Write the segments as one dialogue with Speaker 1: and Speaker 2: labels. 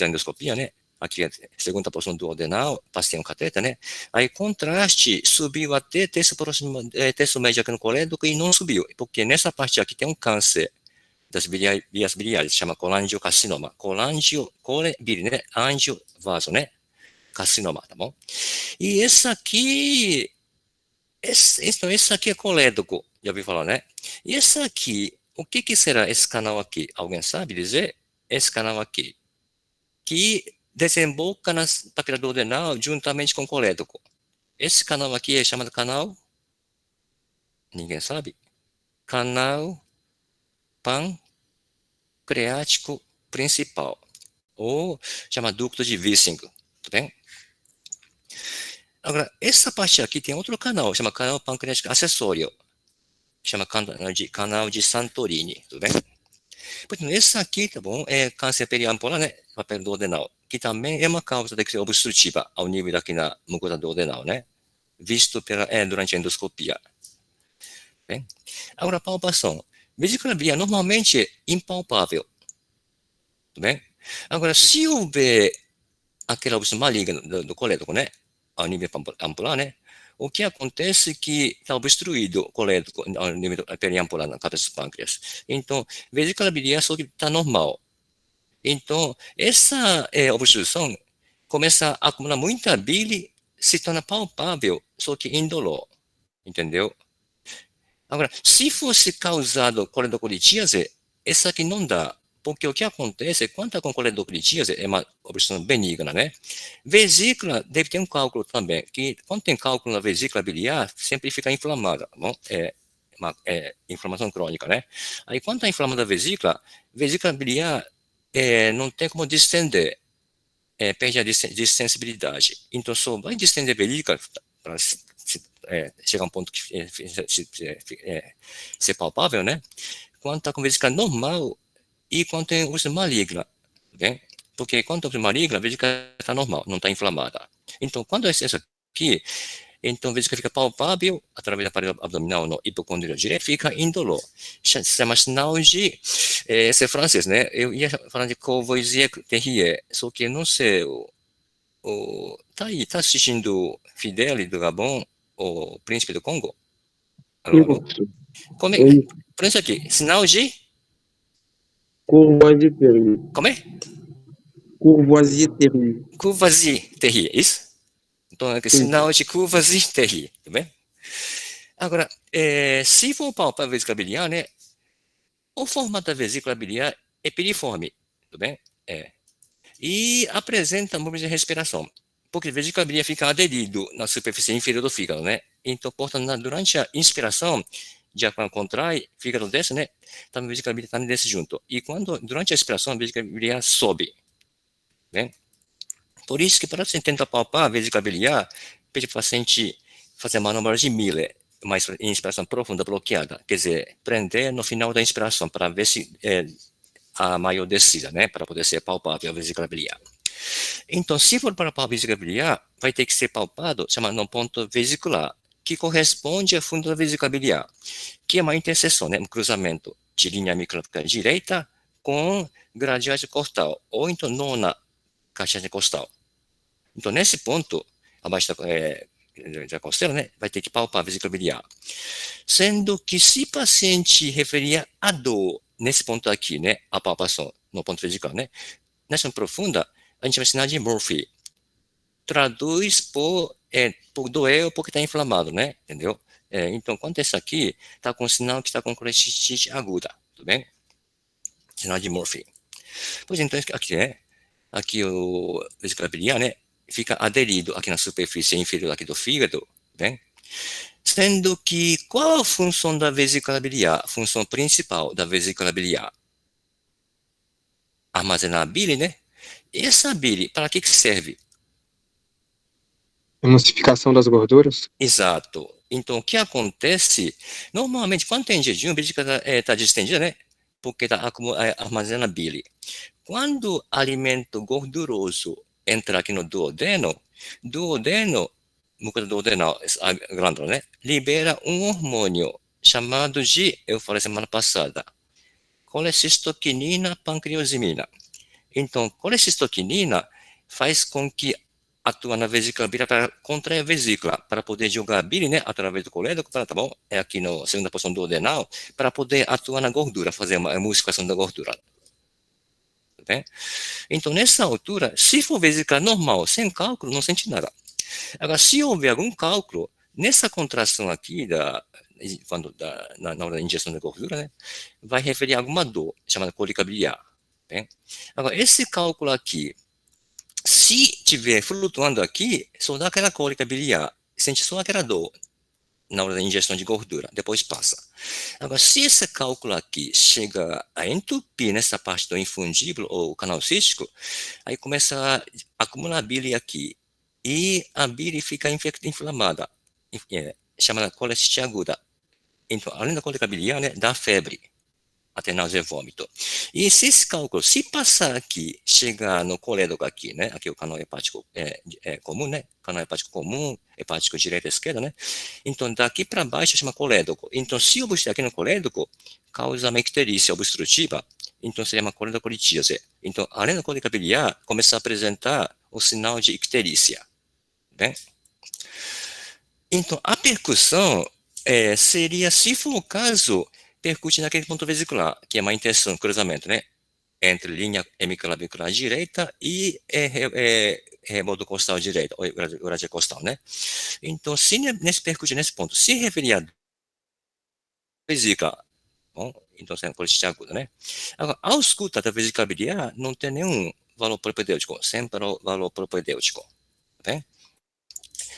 Speaker 1: endoscopia, né? Aqui é a segunda porção do duodenal, paciente com cateter, né? Aí, contraste, subiu até terço próximo, terço médio aqui no colédoco e não subiu, porque nessa parte aqui tem um câncer das vias biliares, chama colangiocarcinoma. Colebile, né? Angiovaso, né? Carcinoma, tá bom? E esse aqui, esse aqui é colédoco, já ouviu falar, né? E esse aqui, o que será esse canal aqui? Alguém sabe dizer? Esse canal aqui, que desemboca na papila duodenal juntamente com o colédoco. Esse canal aqui é chamado canal, ninguém sabe? Canal pancreático principal, ou chama ducto de Wissing, tá bem? Agora, essa parte aqui tem outro canal, chama canal pancreático acessório, chama canal de Santorini, tudo bem? Portanto, esse aqui, tá bom, é câncer periampolar, né, papel duodenal, que também é uma causa de obstrutiva ao nível daqui na mucosa duodenal, né, visto durante a endoscopia. Bem? Agora, a palpação. Vesícula biliar normalmente é impalpável, tudo bem? Agora, se houver aquela obstrução maligna do colédoco, né, ao nível ampular, né, o que acontece é que está obstruído o colédoco ao nível periampular na cabeça do pâncreas. Então, vesícula biliar só que está normal. Então, essa obstrução começa a acumular muita bile, se torna palpável, só que indolor, entendeu? Agora, se fosse causado coledocolitíase, essa aqui não dá, porque o que acontece, quando está com coledocolitíase, é uma obstrução benigna, né? Vesícula deve ter um cálculo também, que quando tem cálculo na vesícula biliar, sempre fica inflamada, tá bom? É uma inflamação crônica, né? Aí, quando está inflamada a vesícula biliar não tem como distender, perde a distensibilidade. Então, só vai distender a vesícula para chegar a um ponto que ser palpável, né? Quando está com vesícula normal e quando tem uso maligna, né? Porque quando está maligna, a vesícula está normal, não está inflamada. Então, quando é isso aqui, então a vesícula fica palpável através da parede abdominal no hipocondríal direito, fica indolor. Se chama sinal de, esse é francês, né? Eu ia falar de Courvoisier-Terrier, só que não sei, tá aí, tá assistindo Fidel do Gabão, o príncipe do Congo? Alô, alô? Como é? Pronuncia aqui, sinal de?
Speaker 2: Courvoisier-Terrier.
Speaker 1: Como é?
Speaker 2: Courvoisier-Terrier.
Speaker 1: Courvoisier-Terrier, isso? Então, é sinal de Courvoisier-Terrier, tá bem? Agora, se for palpar a vesícula biliar, né? O formato da vesícula biliar é piriforme, tudo bem? E apresenta movimento de respiração, porque a vesícula biliar fica aderido na superfície inferior do fígado, né? Então, portanto, durante a inspiração, diafragma contrai, fígado desce, né? Então, a vesícula biliar também desce junto. E durante a expiração, a vesícula biliar sobe, né? Por isso que para você tentar palpar a vesícula biliar, pede para o paciente fazer a manobra de Miller, uma inspiração profunda bloqueada, quer dizer, prender no final da inspiração para ver se a maior descida, né, para poder ser palpável a vesícula biliar. Então, se for para palpar a vesícula biliar, vai ter que ser palpado, chamado no ponto vesicular, que corresponde ao fundo da vesícula biliar, que é uma interseção, né, um cruzamento de linha microscópica direita com gradiente costal, ou então nona caixa costal. Então, nesse ponto, abaixo da costela, né, vai ter que palpar a vesícula biliar. Sendo que se o paciente referia a dor, nesse ponto aqui, né, a palpação no ponto vesicular, né, nessa profunda, a gente vai ensinar de Murphy. Traduz por doer ou porque está inflamado, né, entendeu? Então, quando esse aqui, está com sinal que está com colecistite aguda, tudo bem? Sinal de Murphy. Pois então, aqui, né, aqui o vesícula biliar, né, fica aderido aqui na superfície inferior aqui do fígado, né? Sendo que qual a função da vesícula biliar? A função principal da vesícula biliar? Armazenar a bile, né? E essa bile, para que serve?
Speaker 2: Emulsificação das gorduras?
Speaker 1: Exato. Então, o que acontece? Normalmente, quando tem jejum, a vesícula está distendida, né? Porque está armazenando bile. Quando alimento gorduroso entra aqui no duodeno, mucosa duodenal, a glândula, né? Libera um hormônio chamado de, eu falei semana passada, colecistoquinina pancreosimina. Então, colecistoquinina faz com que atua na vesícula biliar para contrair a vesícula, para poder jogar bile, né, através do colédoco, tá bom? É aqui na segunda posição do adenal, para poder atuar na gordura, fazer uma emulsificação da gordura. Tá bem? Então, nessa altura, se for vesícula normal, sem cálculo, não sente nada. Agora, se houver algum cálculo, nessa contração aqui, na hora da ingestão da gordura, né, vai referir a alguma dor, chamada cólica biliar. Bem? Agora, esse cálculo aqui, se tiver flutuando aqui, só dá aquela cólica biliar, sente só aquela dor na hora da ingestão de gordura, depois passa. Agora, se esse cálculo aqui chega a entupir nessa parte do infundíbulo ou canal cístico, aí começa a acumular bile aqui. E a bile fica inflamada, chamada colite aguda. Então, além da cólica biliar, né, dá febre, até náusea e vômito. E se esse cálculo, se passar aqui, chegar no colédoco aqui, né, aqui o canal hepático comum, né, canal hepático comum, hepático direita e esquerda, né, então daqui para baixo chama colédoco. Então, se obstruir aqui no colédoco, causa uma icterícia obstrutiva, então seria uma coledocolitíase. Então, além da cólica biliar, começa a apresentar o sinal de icterícia. Bem? Então, a percussão seria, se for o caso, percute naquele ponto vesicular, que é uma interseção, cruzamento, né? Entre linha hemiclavicular direita e rebodo costal direita, ou uradia costal, né? Então, se nesse percute nesse ponto, se referir a vesícula, bom, então é uma colite aguda, né? Agora, a ausculta da vesícula biliar não tem nenhum valor propedêutico, sempre o valor propedêutico, tá bem?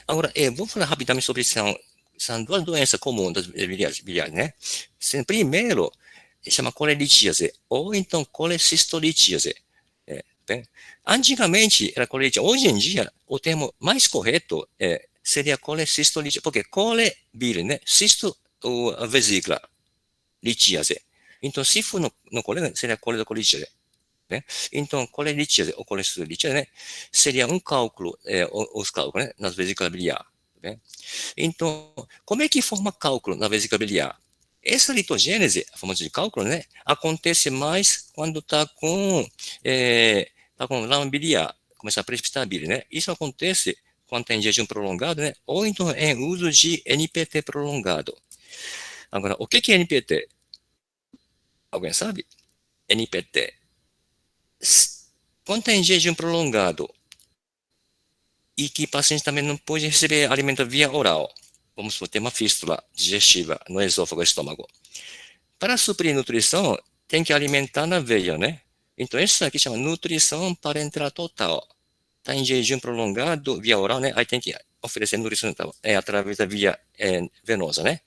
Speaker 1: Agora, vou falar rapidamente sobre são duas doenças comuns das biliares, né? Primeiro, chama colelitíase, ou então colecistolitíase. Bem, antigamente era colelitíase, hoje em dia, o termo mais correto seria colecistolitíase, porque cole, bile, né? Cisto, a vesícula, litíase. Então, se for no cole, seria coledocolitíase. Né? Então, colelitíase ou colecistolitíase, né? Seria um cálculo, os cálculos, né? Nas vesículas biliares. Né? Então, como é que forma cálculo na vesícula biliar? Essa litogênese, a formação de cálculo, né, acontece mais quando está com lama biliar, começa a precipitar a bile, né? Isso acontece quando tem jejum prolongado, né? Ou então em uso de NPT prolongado. Agora, o que é NPT? Alguém sabe? NPT. Quando tem jejum prolongado e que o paciente também não pode receber alimento via oral, vamos supor, ter uma fístula digestiva no esôfago e estômago. Para suprir nutrição, tem que alimentar na veia, né? Então, isso aqui chama nutrição parenteral total. Está em jejum prolongado, via oral, né? Aí tem que oferecer nutrição através da via venosa, né?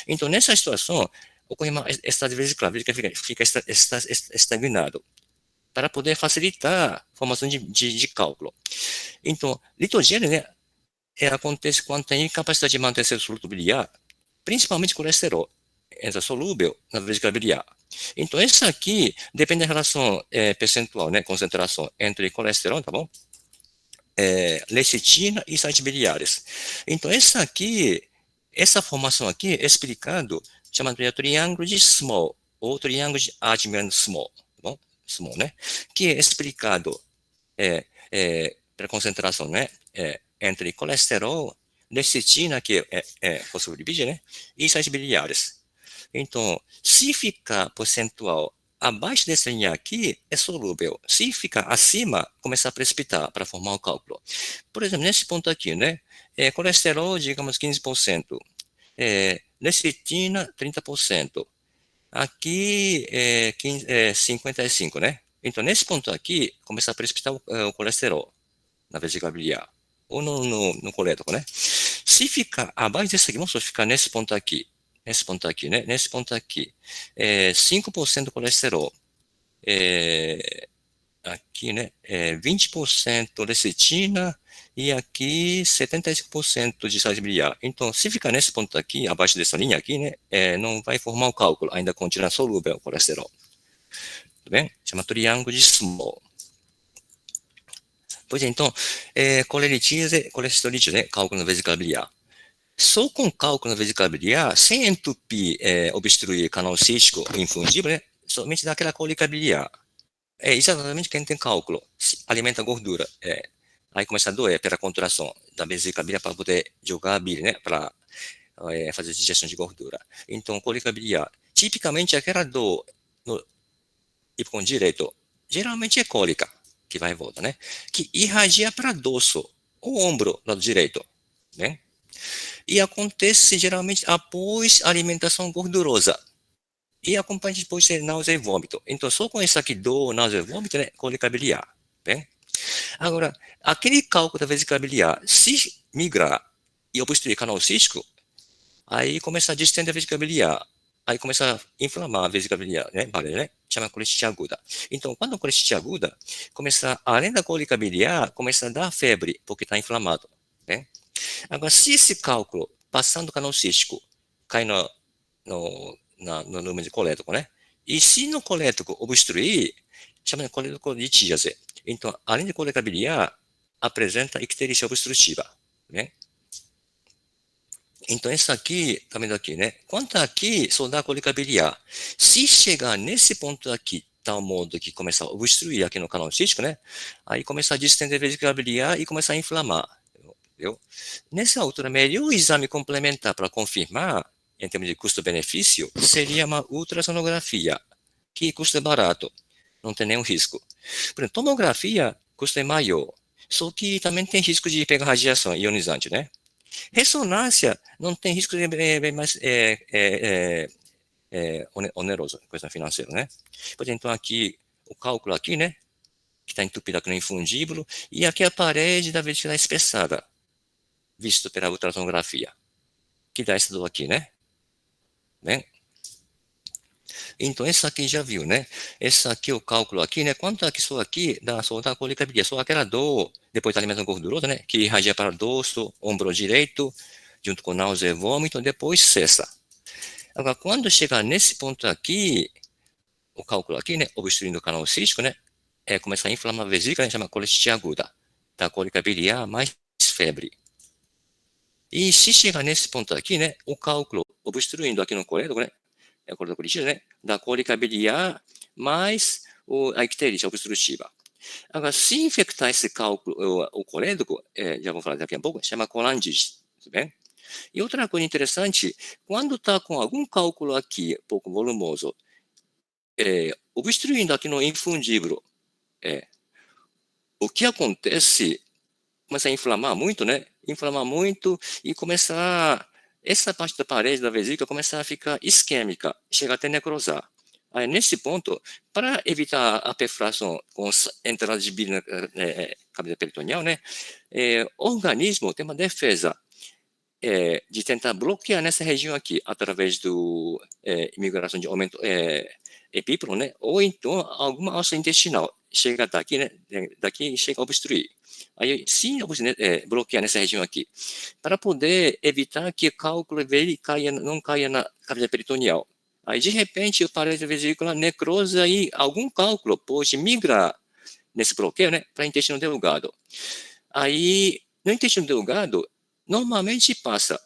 Speaker 1: Então, nessa situação, ocorre uma estado vesicular, fica estagnado, para poder facilitar a formação de cálculo. Então, litogênese, né? Acontece quando tem incapacidade de manter seu soluto biliar, principalmente colesterol, entra solúvel na vesícula biliar. Então, essa aqui depende da relação percentual, né, concentração entre colesterol, tá bom? Lecitina e sais biliares. Então, essa formação aqui é explicado, chamado de triângulo de Small, ou triângulo de Admin-Small, tá bom? Small, né? Que é explicado para concentração, né? Entre colesterol, lecitina, que é fosfolipídio, né? E sais biliares. Então, se ficar percentual abaixo dessa linha aqui, é solúvel. Se ficar acima, começa a precipitar para formar o cálculo. Por exemplo, nesse ponto aqui, né? Colesterol, digamos, 15%. Lecitina, 30%. Aqui, 55%, né? Então, nesse ponto aqui, começa a precipitar o colesterol na vesícula biliar, ou no colédoco, né? Se ficar abaixo desse aqui, vamos ficar nesse ponto aqui, né? Nesse ponto aqui, 5% colesterol, aqui, né? 20% lecitina, e aqui 75% de sais biliar. Então, se ficar nesse ponto aqui, abaixo dessa linha aqui, né? Não vai formar o cálculo, ainda continua solúvel o colesterol. Tá bem? Chama triângulo de Small. Pois é, então, colelitíase, colecistolitíase, né? Cálculo na vesícula biliar. Só com cálculo na vesícula biliar, sem entupir, obstruir canal cístico infundível, né? Somente dá aquela cólica biliar. É exatamente quem tem cálculo, alimenta gordura. Aí começa a doer pela contração da vesícula biliar para poder jogar a bile, né? Para fazer digestão de gordura. Então, cólica biliar, tipicamente aquela dor no hipocondilo direito, geralmente é cólica, que vai e volta, né? Que irradia para dorso, o ombro lado direito, né? E acontece geralmente após alimentação gordurosa. E acompanha depois de náusea e vômito. Então, só com isso aqui, dor, náusea e vômito, né? Cólica biliar, né? Agora, aquele cálculo da vesícula biliar, se migrar e obstruir canal cístico, aí começa a distender a vesícula biliar. Aí começa a inflamar a vesícula biliar, né? Vale, né? Chama colite aguda. Então, quando a colite aguda, começa, além da cólica biliar, começa a dar febre, porque está inflamado, né? Agora, se esse cálculo, passando o canal cístico, cai no número de colédoco, né? E se no colédoco obstruir, chama de colédocolítíase. Então, além de cólica biliar, apresenta icterícia obstrutiva, né? Então, essa aqui, tá vendo aqui, né? Quanto aqui, só dá cólica biliar. Se chegar nesse ponto aqui, tal modo que começar a obstruir aqui no canal cístico, né? Aí começa a distender a vesícula biliar e começa a inflamar, entendeu? Nessa altura, melhor exame complementar para confirmar, em termos de custo-benefício, seria uma ultrassonografia, que custa barato, não tem nenhum risco. Por exemplo, tomografia custa maior, só que também tem risco de pegar radiação ionizante, né? Ressonância não tem risco de bem mais oneroso, coisa financeira, né? Por exemplo, aqui, o cálculo aqui, né? Que está entupida com o infundíbulo, e aqui a parede da vesícula espessada, visto pela ultrassonografia, que dá essa dor aqui, né? Né? Então, essa aqui já viu, né? Essa aqui, o cálculo aqui, né? Quanto aqui, só aqui, só da cólica biliar, só aquela dor, depois da alimentação gordurosa, né? Que irradia para o dorso, ombro direito, junto com náusea e vômito, depois cessa. Agora, quando chegar nesse ponto aqui, o cálculo aqui, né? Obstruindo o canal cístico, né? Começa a inflamar a vesícula, né? Chama colite aguda, da cólica biliar, mais febre. E se chegar nesse ponto aqui, né? O cálculo obstruindo aqui no colédoco, né? É a coledocolite, né? Da cólica biliar mais a icterícia obstrutiva. Agora, se infectar esse cálculo, o colédoco, já vou falar daqui a pouco, chama colangite, tá bem? E outra coisa interessante, quando está com algum cálculo aqui, pouco volumoso, obstruindo aqui no infundíbulo, o que acontece, começa a inflamar muito, né? Inflamar muito e começar, essa parte da parede da vesícula começa a ficar isquêmica, chega até necrosar. Aí, nesse ponto, para evitar a perfuração com entrada de bile na cavidade peritoneal, né? O organismo tem uma defesa de tentar bloquear nessa região aqui, através do imigração de aumento epíplo, né? Ou então alguma alça intestinal chega daqui, né? Daqui chega a obstruir. Aí, se bloquear nessa região aqui, para poder evitar que o cálculo não caia na cavidade peritoneal. Aí, de repente, o parede da vesícula necrosa e algum cálculo pode migrar nesse bloqueio, né? Para o intestino delgado. Aí, no intestino delgado, normalmente passa.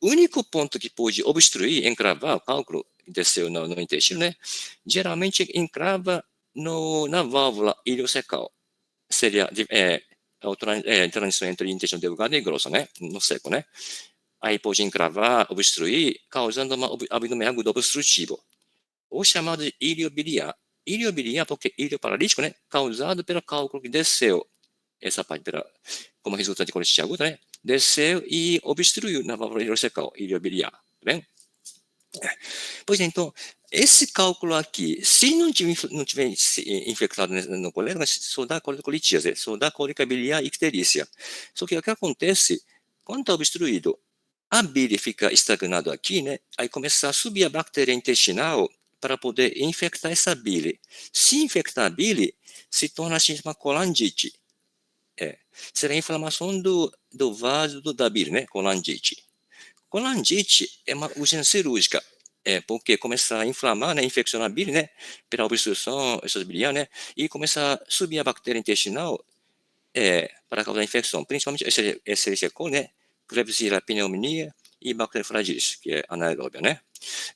Speaker 1: O único ponto que pode obstruir, encravar o cálculo que desceu no intestino, né? Geralmente encrava na válvula iliocecal. Seria a transição entre intestino delgado e grosso, né? No seco, né? Aí pode encravar, obstruir, causando uma abdômen agudo obstrutivo. O chamado de ilio biliar. Ilio biliar porque ilio paralítico, né? Causado pelo cálculo que desceu. Essa parte, como resultado de colite aguda, né? Desceu e obstruiu na válvula iliocecal, ilio biliar. Tá bem? Pois então, esse cálculo aqui, se não tiver infectado no colédoco, só dá coledocolite, só dá cólica biliar e icterícia. Só que o que acontece, quando está obstruído, a bile fica estagnada aqui, né? Aí começa a subir a bactéria intestinal para poder infectar essa bile. Se infectar a bile, se torna assim uma colangite. Será a inflamação do vaso da bile, né? Colangite. Colangite é uma urgência cirúrgica, porque começa a inflamar, né, infeccionar a bile, né, pela obstrução biliar, né, e começa a subir a bactéria intestinal para causar infecção, principalmente Escherichia coli, né, Klebsiella pneumoniae e Bacteria fragilis, que é anaeróbia, né.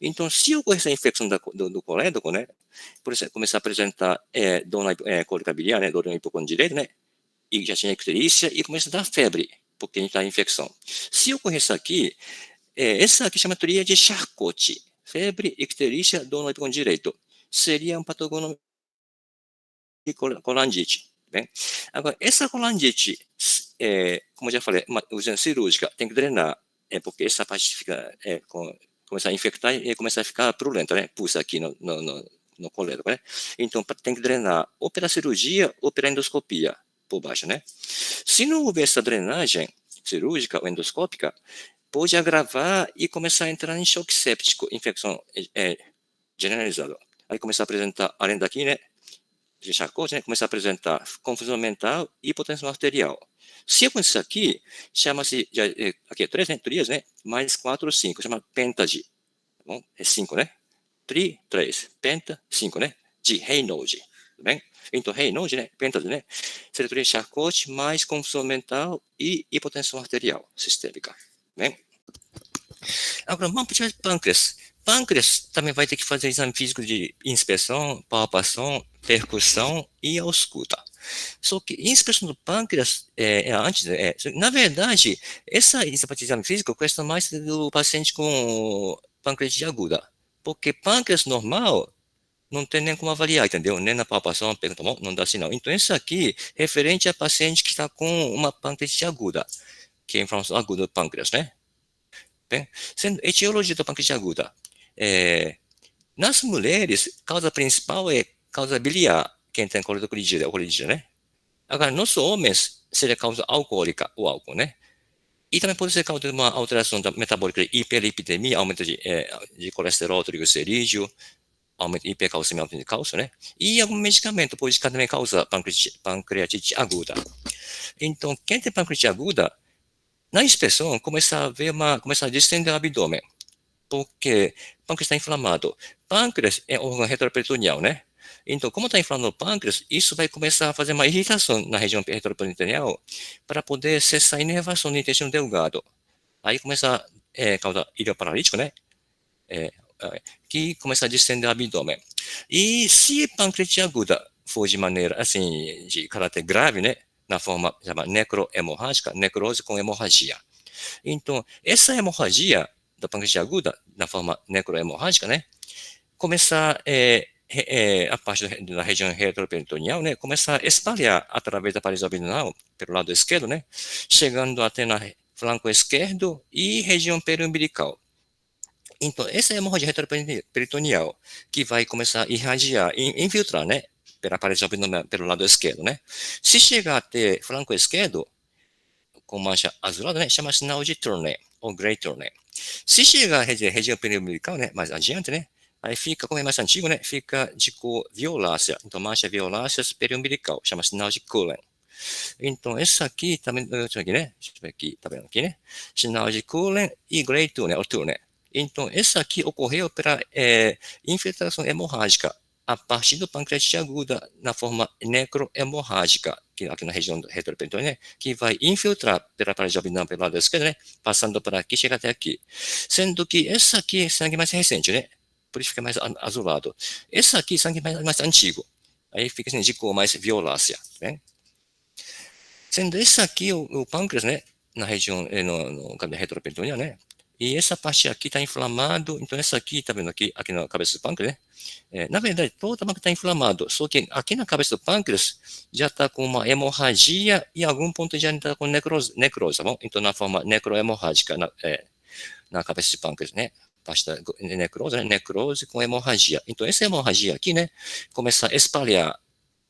Speaker 1: Então, se ocorrer essa infecção do colédoco, né? Por exemplo, começar a apresentar dor na cólica biliar, né? Dor no hipocôndrio direito, né? E já tinha icterícia e começa a dar febre, porque a gente está em infecção. Se ocorrer isso aqui, essa aqui chama teoria de Charcot. Febre, icterícia, dor no hipocôndrio direito. Seria um patogônio de colangite. Bem? Agora, essa colangite, como eu já falei, uma urgência cirúrgica, tem que drenar, porque essa parte fica, começar a infectar e começar a ficar purulenta, né? Pulsa aqui no colédoco, né? Então, tem que drenar ou pela cirurgia ou pela endoscopia por baixo, né? Se não houver essa drenagem cirúrgica ou endoscópica, pode agravar e começar a entrar em choque séptico, infecção generalizada. Aí começar a apresentar, além daqui, né? De Charcot, né, começa a apresentar confusão mental e hipotensão arterial. Se acontecer aqui, chama-se, aqui é 3 teorias, né, mais 4 ou 5, chama PENTAD. Tá bom? É 5, né? 3, penta, 5, né? De Raynaud. Tudo bem? Então, Raynaud, né? PENTAD, né? Seria teoria de Charcot mais confusão mental e hipotensão arterial sistêmica. Bem? Agora, vamos para o pâncreas. Pâncreas também vai ter que fazer exame físico de inspeção, palpação, percussão e ausculta. Só que inspeção do pâncreas, na verdade, esse exame físico custa mais do paciente com pancreatite aguda. Porque pâncreas normal não tem nem como avaliar, entendeu? Nem na palpação, pergunta, não dá sinal. Então, isso aqui, referente a paciente que está com uma pancreatite aguda, que é inflamação aguda do pâncreas, né? Bem, sendo etiologia da pancreatite aguda. Nas mulheres, causa principal é causa biliar, quem tem colitídea, né? Agora, nos homens, seria causa alcoólica, o álcool, né? E também pode ser causa de uma alteração da metabólica de hiperlipidemia, aumento de colesterol, triglicerídeo, aumento de hipercalcemia, aumento de cálcio, né? E algum medicamento pode também causar pancreatite aguda. Então, quem tem pancreatite aguda, na inspeção, começa a distender o abdômen, porque o pâncreas está inflamado. Pâncreas é órgão retroperitoneal, né? Então, como está inflamado o pâncreas, isso vai começar a fazer uma irritação na região retroperitoneal para poder cessar a inervação do intestino delgado. Aí começa a causar ilha paralítico, né? Que começa a distender o abdômen. E se pancreatite aguda for de maneira, assim, de caráter grave, né? Na forma chamada necrohemorrágica, necrose com hemorragia. Então, essa hemorragia da pancreatite aguda, na forma necrohemorrágica, né? Começar a parte da região retroperitoneal, né? Começar a espalhar através da parede abdominal, pelo lado esquerdo, né? Chegando até na flanco esquerdo e região periumbilical. Então, essa é a hemorragia retroperitoneal que vai começar a irradiar, infiltrar, né? Pela parede abdominal, pelo lado esquerdo, né? Se chegar até flanco esquerdo, com mancha azulada, né? Chama sinal de Turner, ou Gray Turner. Se chegar à região periumbilical, né? Mais adiante, né? Aí fica, como é mais antigo, né? Fica de cor violácea. Então, mancha violácea periumbilical, chama sinal de Cullen. Então, esse aqui, também, aqui, né? Deixa eu ver aqui, tá vendo aqui, né? Sinal de Cullen e Gray Turner, ou Turner. Então, esse aqui ocorreu pela infiltração hemorrágica a partir do pancreatite aguda na forma necrohemorrágica, aqui na região retroperitoneal, né, que vai infiltrar pela parede abdominal pelo lado esquerdo, né, passando por aqui, chega até aqui. Sendo que esse aqui é sangue mais recente, né? Por isso fica mais azulado. Esse aqui é sangue mais antigo. Aí fica assim, de cor mais violácea, né? Sendo esse aqui o pâncreas, né, na região, no caminho retroperitoneal, né? E essa parte aqui está inflamado, então essa aqui, tá vendo aqui na cabeça do pâncreas, né? Na verdade, todo o pâncreas está inflamado, só que aqui na cabeça do pâncreas já está com uma hemorragia e algum ponto já está com necrose, tá bom? Então, na forma necrohemorrágica, na cabeça do pâncreas, né? Parte da necrose, né? Necrose com hemorragia. Então, essa hemorragia aqui, né? Começa a espalhar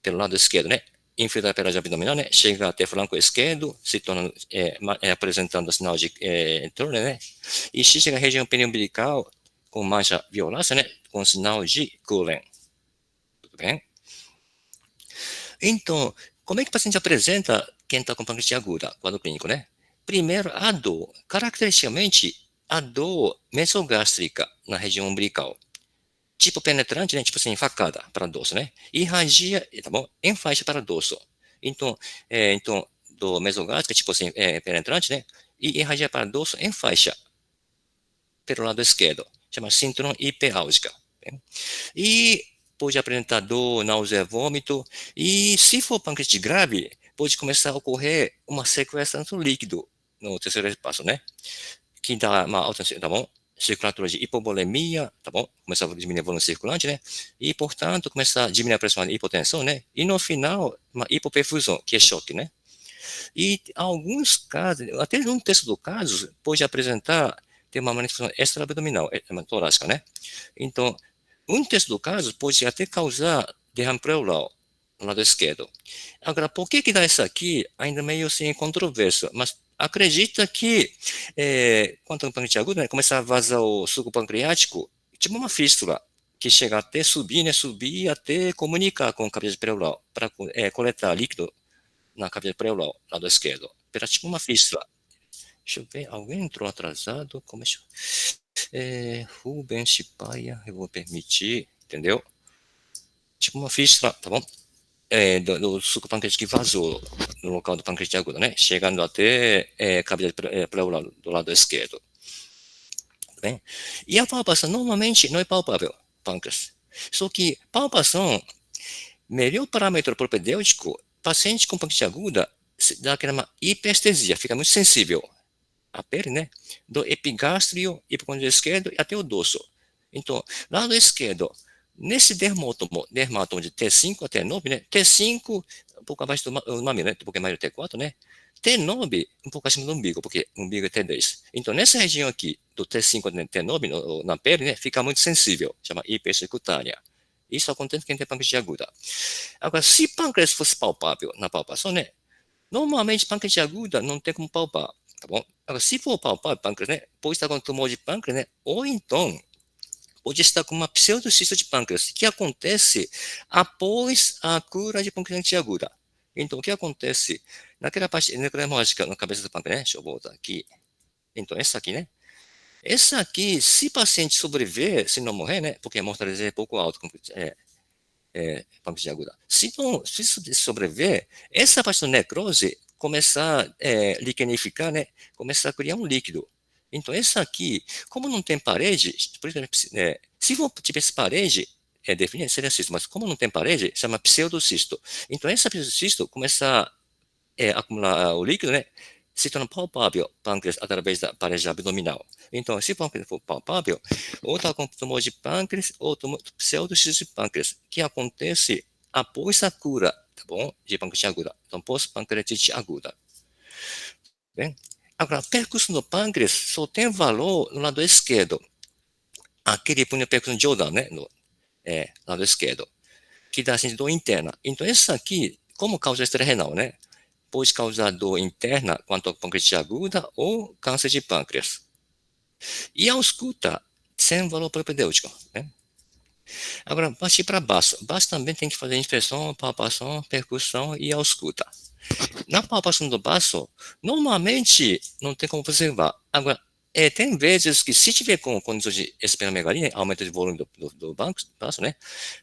Speaker 1: pelo lado esquerdo, né? Infiltrar pela abdominal, né? Chega até flanco esquerdo, se torna, apresentando sinal de Turner, né? E chega à região periumbilical com mancha violácea, né? Com sinal de Cullen. Tudo bem? Então, como é que o paciente apresenta quem está com pancreatite aguda, quadro clínico, né? Primeiro, a dor. Caracteristicamente, a dor mesogástrica na região umbilical. Tipo penetrante, né? Tipo assim, facada para dorso, né? Irradia, tá bom? Em faixa para dorso. Então, do mesogástrica, tipo assim, penetrante, né? E irradia para dorso em faixa, pelo lado esquerdo. chama síndrome hiperálgica. Né? E pode apresentar dor, náusea, vômito, e se for pancreatite grave, pode começar a ocorrer uma sequestração líquido no terceiro passo, né? Que dá uma alta, tá bom? Circulatória de hipovolemia, tá bom? Começar a diminuir o volume circulante, né? E, portanto, começar a diminuir a pressão de hipotensão, né? E, no final, uma hipoperfusão, que é choque, né? E, alguns casos, até um terço dos casos, pode apresentar, ter uma manifestação extra-abdominal, torácica, né? Então, um terço dos casos pode até causar derrame pleural no lado esquerdo. Agora, por que dá isso aqui? Ainda meio sem controvérsia, mas acredita que quando o pancreatite agudo, né, começa a vazar o suco pancreático, tipo uma fístula, que chega até subir, né, subir até comunicar com a cavidade pleural, para coletar líquido na cavidade pleural, lado esquerdo. Era tipo uma fístula. Deixa eu ver, alguém entrou atrasado, começou. Rubens Chipaia, eu vou permitir, entendeu? Tipo uma fístula, tá bom? Do suco pancreático que vazou no local do pancreatite agudo, né? Chegando até cavidade pleural do lado esquerdo. Tá bem? E a palpação normalmente não é palpável, pâncreas. Só que palpação, melhor parâmetro propedêutico, paciente com pancreatite aguda dá aquela hiperestesia, fica muito sensível à pele, né? Do epigástrio, hipocondrio esquerdo e até o dorso. Então, lado esquerdo, nesse dermatómo de T5 até T9, né? T5, um pouco abaixo do mamilo, né? Um pouco mais do T4, né? T9, um pouco acima do umbigo, porque o umbigo é T10. Então, nessa região aqui, do T5 até T9, na pele, né? Fica muito sensível, chama hipercutânea. Isso acontece quem tem pancreatite aguda. Agora, se pâncreas fosse palpável na palpação, né? Normalmente, pancreatite aguda não tem como palpar, tá bom? Agora, se for palpar pâncreas, né? Pode estar com tumor de pâncreas, né? Ou então, pode estar com uma pseudocisto de pâncreas, que acontece após a cura de pancreatite aguda. Então, o que acontece? Naquela parte necromógica na cabeça do pâncreas, né? Deixa eu voltar aqui. Então, essa aqui, né? Essa aqui, se o paciente sobreviver, se não morrer, né? Porque a mortalidade é pouco alta, pancreatite aguda. Se sobreviver, essa parte da necrose começar a liquenificar, né? Começar a criar um líquido. Então, essa aqui, como não tem parede, por exemplo, se tivesse parede, definida, seria cisto, mas como não tem parede, chama pseudocisto. Então, essa pseudocisto começa a acumular o líquido, né? Se torna palpável pâncreas através da parede abdominal. Então, se o pâncreas for palpável, ou está com tumor de pâncreas, ou pseudocisto de pâncreas, que acontece após a cura, tá bom? De pancreatite aguda. Então, pós-pancreatite aguda. Bem? Agora, a percussão do pâncreas só tem valor no lado esquerdo. Aquele punho percussão de Jordan, né? No lado esquerdo. Que dá assim, dor interna. Então, essa aqui, como causa estresse renal, né? Pode causar dor interna quanto à pancreatite aguda ou câncer de pâncreas. E a ausculta, sem valor propedêutico, né? Agora, partir para baixo. Baixo também tem que fazer inspeção, palpação, percussão e ausculta. Na palpação do baço, normalmente não tem como observar. Agora, tem vezes que se tiver com condições de esplenomegalia, aumento de volume do baço, né?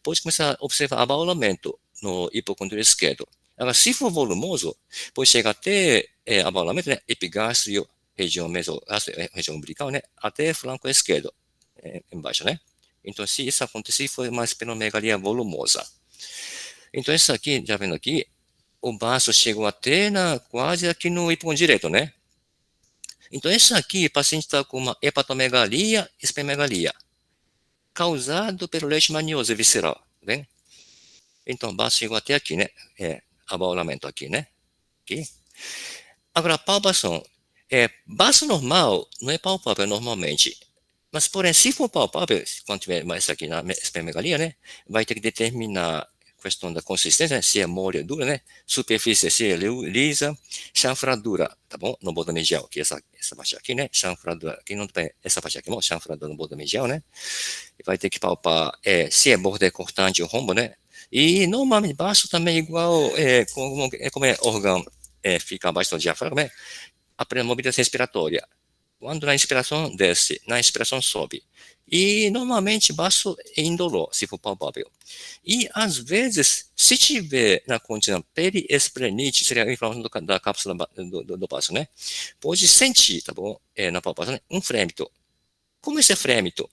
Speaker 1: Pode começar a observar abaulamento no hipocondrio esquerdo. Agora, se for volumoso, pode chegar até abaulamento, né? Epigástrio, região mesogástrio, região umbilical, né? Até flanco esquerdo, embaixo, né? Então, se isso acontecer, foi uma esplenomegalia volumosa. Então, isso aqui, já vendo aqui, o baço chegou até quase aqui no hipocondrio direito, né? Então, esse aqui, o paciente está com uma hepatomegalia, esplenomegalia, causado pelo leishmaniose visceral, bem? Então, o baço chegou até aqui, né? Abaulamento aqui, né? Aqui. Agora, a palpação. Baço normal não é palpável normalmente. Mas, porém, se for palpável, quando tiver mais aqui na esplenomegalia, né? Vai ter que determinar questão da consistência, né? Se é mole ou dura, né? Superfície, se é lisa, chanfradura, tá bom? No bordo medial, que essa parte aqui, né? Chanfradura, aqui não tem essa parte aqui, chanfradura no bordo medial, né? E vai ter que palpar se é border cortante ou rombo, né? E normalmente baixo também igual, como é órgão fica abaixo do diafragma, né? A mobilidade respiratória. Quando na inspiração desce, na expiração sobe. E normalmente baixo é indolor, se for palpável. E às vezes, se tiver na condição periesplenite, seria a inflamação da cápsula do baço, né? Pode sentir, tá bom? Na palpação, né? Um frêmito. Como esse é frêmito?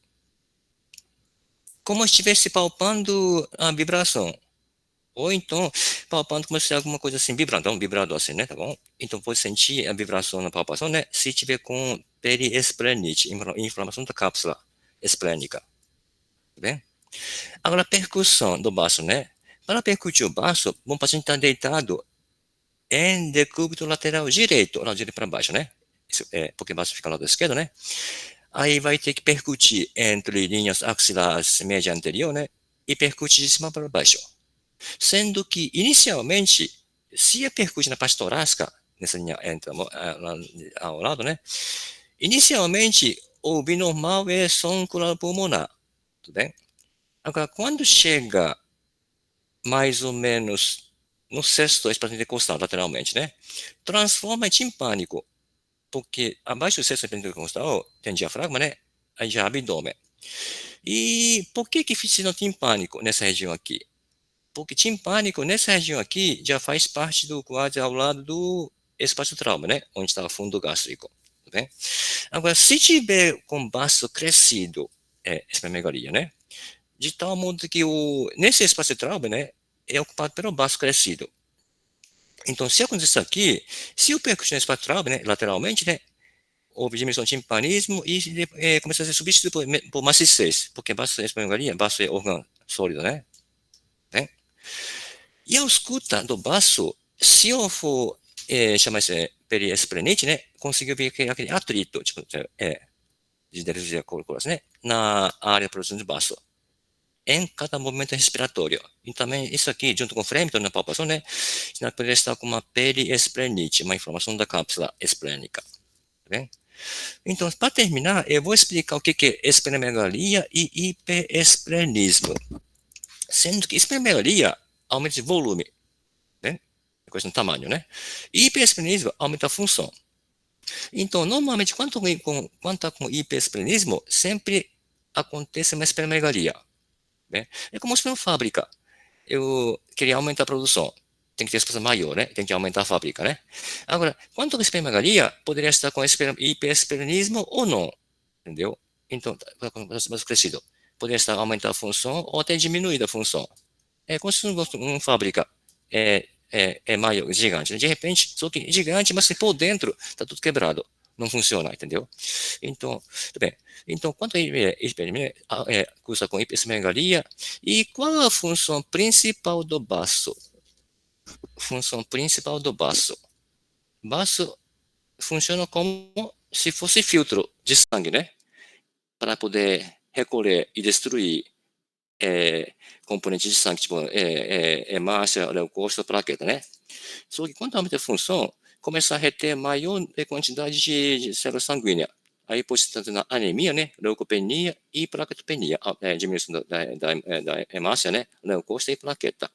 Speaker 1: como se estivesse palpando a vibração. Ou então, palpando como se alguma coisa assim, vibrando assim, né, tá bom? Então, pode sentir a vibração na palpação, né, se tiver com periesplenite, inflamação da cápsula esplênica, tá bem? Agora, percussão do baço, né? Para percutir o baço, o paciente está deitado em decúbito lateral direito, lado direito para baixo, né? Isso é, porque o baço fica ao lado esquerdo, né? Aí vai ter que percutir entre linhas axilares média anterior, né? E percutir de cima para baixo. Sendo que, inicialmente, se a percute na parte torácica, nessa linha ao lado, né? Inicialmente, o binormal é som pulmonar, tudo bem? Agora, quando chega mais ou menos no sexto espaço intercostal, lateralmente, né? Transforma em timpânico, porque abaixo do sexto espaço intercostal tem diafragma, né? Aí já abdômen. E por que fiz no timpânico nessa região aqui? Porque timpânico nessa região aqui já faz parte do quadro ao lado do espaço trauma, né? Onde está o fundo gástrico, tá bem? Agora, se tiver com baço crescido, esplenomegalia, né? De tal modo que nesse espaço trauma, né? É ocupado pelo baço crescido. Então, se acontecer isso aqui, se o percute no espaço trauma, né? Lateralmente, né? Houve diminuição de timpanismo e começa a ser substituído por maciçez, porque baço é esplenomegalia, baço é órgão sólido, né? Bem? E a escuta do baço, se eu for chamar isso periesplenite, né? Conseguiu ver aquele atrito, tipo, de derivas corporais, né? Na área de produção de baço. Em cada movimento respiratório. E também isso aqui, junto com o frêmito na palpação, né? Já poderia estar com uma periesplenite, uma inflamação da cápsula esplênica. Tá bem? Então, para terminar, eu vou explicar o que é esplenomegalia e hiperesplenismo. Sendo que esplenomegalia aumenta de volume, né? É questão do tamanho, né? E hiperesplenismo aumenta a função. Então, normalmente, quando está com hiperesplenismo, sempre acontece uma esplenomegalia, né? É como se fosse uma fábrica. Eu queria aumentar a produção. Tem que ter espaço maior, né? Tem que aumentar a fábrica, né? Agora, quanto a esplenomegalia, poderia estar com hiperesplenismo ou não, entendeu? Então, com mais crescido. Poderia estar aumentando a função ou até diminuir a função. É como se fosse uma fábrica maior, gigante, né? De repente, só que gigante, mas por dentro está tudo quebrado. Não funciona, entendeu? Então, tudo bem. Então, quanto a cursa com hiperesmegalia, e qual a função principal do baço? Função principal do baço. Baço funciona como se fosse filtro de sangue, né? Para poder recolher e destruir componentes de sangue, tipo hemácia, leucócito, plaqueta, né? Só que quando aumenta a função, começa a reter maior quantidade de célula sanguínea. Aí pode estar tendo anemia, né? Leucopenia e plaquetopenia, diminuição da hemácia, né? Leucócito e plaqueta.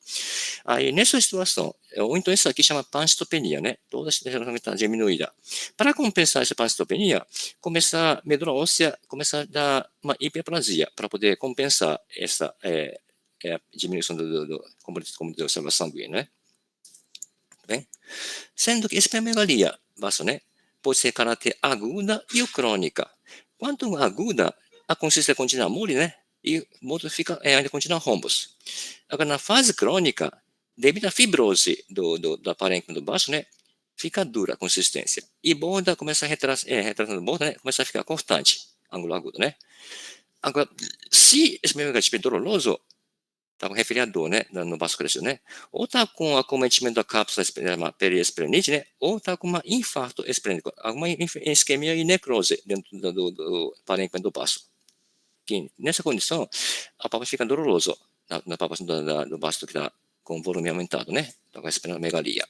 Speaker 1: Aí nessa situação, ou então isso aqui chama panstopenia, né? Toda a célula está diminuída. Para compensar essa panstopenia, começa a medula óssea, começa a dar uma hiperplasia para poder compensar essa diminuição do componente da célula sanguínea, né? Bem? Sendo que esplenomegalia, baço, né? Pode ser caráter aguda e crônica. Quanto aguda, a consistência continua mole, né? E o modo ainda continua rombos. Agora, na fase crônica, devido à fibrose da parênquima do baço, né? Fica dura a consistência. E borda começa a retrasando borda, né? Começa a ficar cortante, ângulo agudo, né? Agora, se esse esplenomegalia estiver doloroso, está com resfriador, né, no baço crescido, né? Ou está com acometimento da cápsula periesplenite, né? Ou está com uma infarto esplênico, alguma isquemia e necrose dentro do parênquima do baço. Que, nessa condição, a pálpebra fica dolorosa na pálpebra do baço que está com volume aumentado, né? Então, com a esplenomegalia.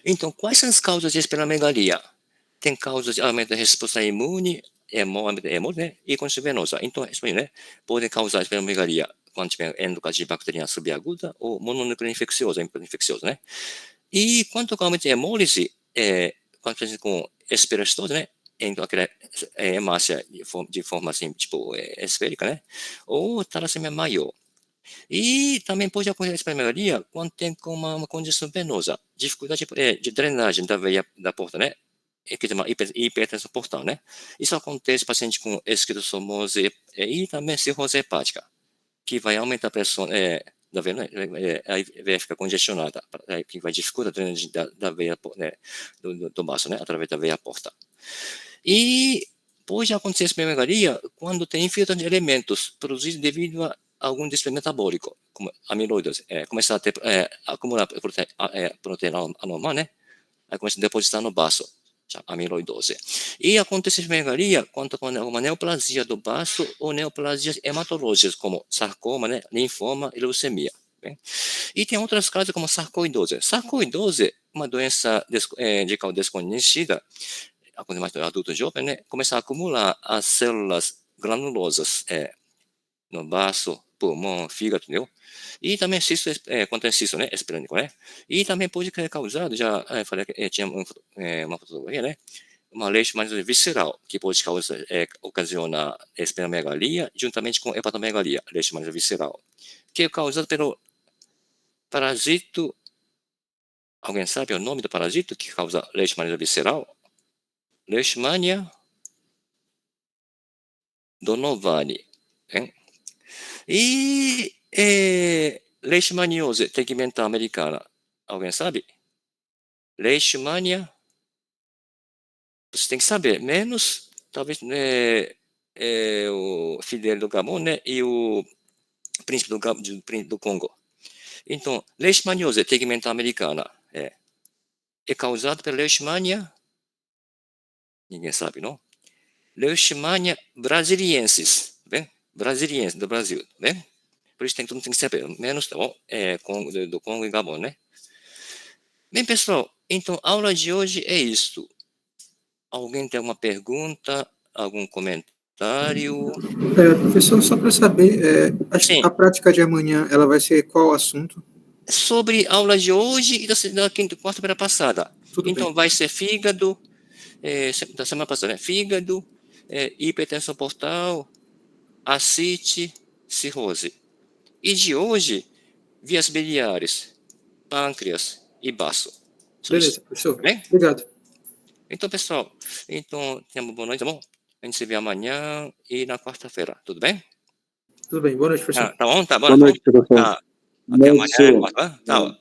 Speaker 1: Então, quais são as causas de esplenomegalia? Tem causas de aumento da resposta imune, né? E condição venosa. Então, né? Podem causar esplenomegalia quando tiver endocardiite bacteriana subaguda ou mononúcleo infeccioso, né? E quanto ao aumento de hemólise, quando a gente com esperostose, né? Então, aquela hemácia de forma assim, tipo, esférica, né? Ou talassemia maior. E também pode acontecer esplenomegalia quando tem uma condição venosa, dificuldade de drenagem da veia da porta, né? que tem uma hipertensão portal, né? Isso acontece no paciente com esquistossomose e também cirrose hepática, que vai aumentar a pressão da veia, né? A veia fica congestionada, que vai dificultar a drenagem da veia, né? do baço, né? Através da veia porta. E pode acontecer esplenomegalia quando tem infiltração de elementos produzidos devido a algum desvio metabólico, como amiloidose, começar a acumular proteína anormal, né? Aí começa a depositar no baço, amiloidose. E acontece esplenomegalia quando tem uma neoplasia do baço ou neoplasias hematológicas, como sarcoma, né? Linfoma e leucemia. Bem? E tem outras causas como sarcoidose. Sarcoidose, uma doença de causa desconhecida, quando mais adulto jovem, né, começa a acumular as células granulosas no baço, pulmão, fígado, entendeu? E também cisto, quando tem cisto, né, esplênico, né? E também pode ser causado, já falei que tinha uma fotografia, né? Uma leishmaniose visceral, que pode causar, ocasionar esplenomegalia juntamente com hepatomegalia, leishmaniose visceral, que é causado pelo parasito. Alguém sabe o nome do parasito que causa leishmaniose visceral? Leishmania donovani. Hein? E leishmaniose tegmentar americana. Alguém sabe? Leishmania. Você tem que saber. Menos, talvez, o Fidel do Gabão, né? E o príncipe do Congo. Então, leishmaniose tegmentar americana é causada pela leishmania. Ninguém sabe, não? Leishmania brasiliensis. Bem? Brasiliensis, do Brasil. Bem? Por isso todo mundo tem que saber, menos, tá bom? Do Congo e Gabão, né? Bem, pessoal, então a aula de hoje é isto. Alguém tem alguma pergunta, algum comentário?
Speaker 3: Professor, só para saber,
Speaker 1: Sim.
Speaker 3: a prática de amanhã, ela vai ser qual assunto?
Speaker 1: Sobre a aula de hoje e da quarta-feira passada.
Speaker 3: Tudo
Speaker 1: então,
Speaker 3: bem.
Speaker 1: vai ser fígado, da semana passada, né? Fígado, hipertensão portal, ascite, cirrose. E de hoje, vias biliares, pâncreas e baço.
Speaker 3: Beleza, professor.
Speaker 1: Bem?
Speaker 3: Obrigado.
Speaker 1: Então, pessoal, tenha uma boa noite, tá bom? A gente se vê amanhã e na quarta-feira, tudo bem?
Speaker 3: Tudo bem. Boa noite, professor.
Speaker 1: Tá bom? Tá bom?
Speaker 2: Boa noite, professor.
Speaker 1: Tá. Até amanhã, quarta. Tchau.